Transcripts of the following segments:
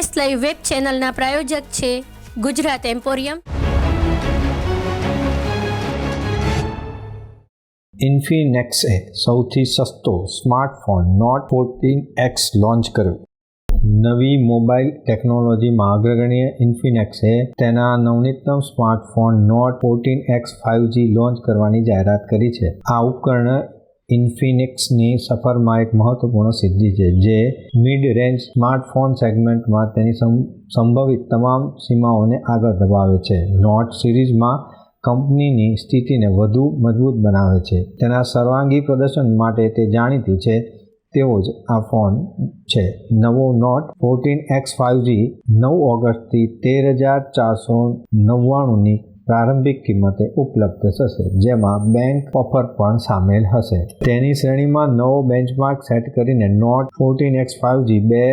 S live web ચેનલના પ્રાયોજક છે Gujarat emporium. ઇન્ફિનેક્સે સૌથી સસ્તો સ્માર્ટફોન નોટ 14X લોન્ચ કર્યો। નવી મોબાઈલ ટેકનોલોજીમાં અગ્રગણ્ય ઇન્ફિનેક્સે તેના Navneetam smartphone not 14X 5G launch કરવાની જાહેરાત કરી છે। આ ઉપકરણ ઇન્ફિનિક્સની સફરમાં એક મહત્વપૂર્ણ સિદ્ધિ છે, જે મિડ રેન્જ સ્માર્ટફોન સેગમેન્ટમાં તેની સંભવિત તમામ સીમાઓને આગળ ધપાવે છે। નોટ સિરીઝમાં કંપનીની સ્થિતિને વધુ મજબૂત બનાવે છે। તેના સર્વાંગી પ્રદર્શન માટે તે જાણીતી છે, તેવો જ આ ફોન છે। નવો નોટ 14X 5G 9 ઓગસ્ટથી 13,499ની પ્રારંભિક કિંમતે ઉપલબ્ધ થશે, જેમાં બેંક ઓફર પણ સામેલ હશે। તેની શ્રેણીમાં નવો બેન્ચમાર્ક સેટ કરીને નોટ 14X 5G બે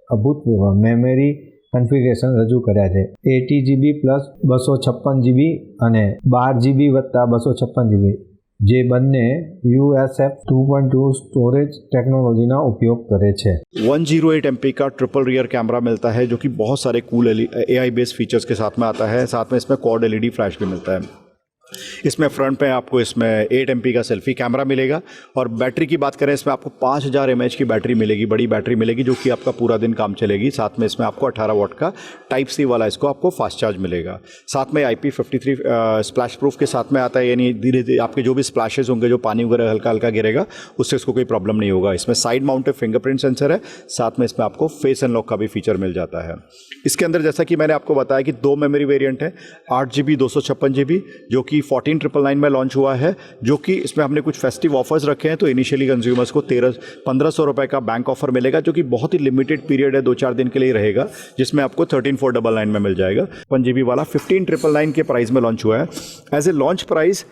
અભૂતપૂર્વ મેમરી કન્ફિગરેશન રજૂ કર્યા છે। 8GB પ્લસ 256GB અને 12GB વત્તા 256GB, જે બંને USF 2.2 स्टोरेज टेक्नोलॉजी ना उपयोग करे छे। 108 MP का ट्रिपल रियर कैमरा मिलता है, जो कि बहुत सारे कूल AI बेस्ड फीचर्स के साथ में आता है। साथ में इसमें क्वाड LED फ्लैश भी मिलता है। इसमें फ्रंट पे आपको इसमें 8 MP का सेल्फी कैमरा मिलेगा। और बैटरी की बात करें, इसमें आपको 5000 mAh की बैटरी मिलेगी, बड़ी बैटरी मिलेगी, जो कि आपका पूरा दिन काम चलेगी। साथ में इसमें आपको 18 वाट का टाइप C वाला इसको आपको फास्ट चार्ज मिलेगा। साथ में IP53 स्प्लैश प्रूफ के साथ में आता है, यानी धीरे धीरे आपके जो भी स्प्लैशेस होंगे, जो पानी वगैरह हल्का हल्का गिरेगा, उससे इसको कोई प्रॉब्लम नहीं होगा। इसमें साइड माउंटेड फिंगरप्रिंट सेंसर है। साथ में इसमें आपको फेस अनलॉक का भी फीचर मिल जाता है। इसके अंदर जैसा कि मैंने आपको बताया कि 2 मेमोरी वेरिएंट है, 8GB 256GB, जो कि 14,999 में लॉन्च हुआ है। जो कि इसमें हमने कुछ फेस्टिव ऑफर्स रखे हैं, तो इनिशियली कंज्यूमर्स को 1500 रुपये का बैंक ऑफर मिलेगा, जो कि बहुत ही लिमिटेड पीरियड है, 2-4 दिन के लिए रहेगा, जिसमें आपको 13,499 में मिल जाएगा। 1GB वाला 15,999 के प्राइस में लॉन्च हुआ है। एज ए लॉन्च प्राइस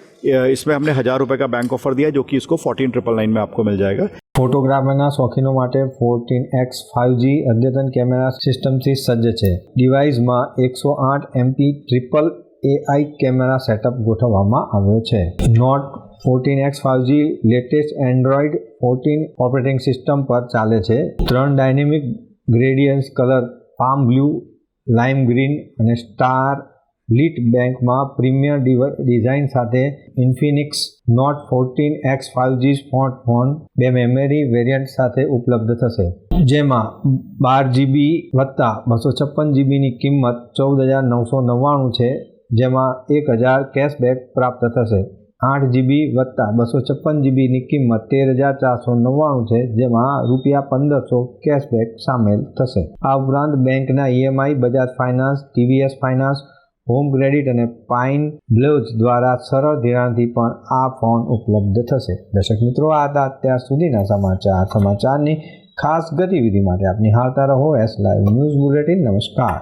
इसमें हमने 1000 रुपये का बैंक ऑफर दिया, जो कि इसको 14,999 में आपको मिल जाएगा। ફોટોગ્રાફીના શોખીનો માટે 14X 5G અદ્યતન કેમેરા સિસ્ટમથી સજ્જ છે। ડિવાઇસમાં 108 MP triple AI camera setup ગોઠવવામાં આવ્યો છે। Note 14X 5G latest android 14 operating system પર ચાલે છે। 3 dynamic gradients colour palm blue, lime green અને સ્ટાર લીટ બેંકમાં પ્રીમિયર ડિઝાઇન સાથે Infinix note 14X 5G smartphone બે મેમરી વેરિયન્ટ સાથે ઉપલબ્ધ થશે, જેમાં 12GB વત્તા 256GBની કિંમત 14,999 છે, જેમાં 1000 કેશબેક પ્રાપ્ત થશે। 8GB વત્તા 256GBની કિંમત 13,499 છે, જેમાં ₹1500 કેશબેક સામેલ થશે। આ ઉપરાંત બેંકના EMI, Bajaj finance, TVS finance, home credit અને પાઇન બ્લોઝ દ્વારા સરળ ધિરાણથી પણ આ ફોન ઉપલબ્ધ થશે। દર્શક મિત્રો, આ હતા અત્યાર સુધીના સમાચારની ખાસ ગતિવિધિ માટે આપ નિહાળતા રહો એસ લાઈવ ન્યૂઝ બુલેટિન। નમસ્કાર।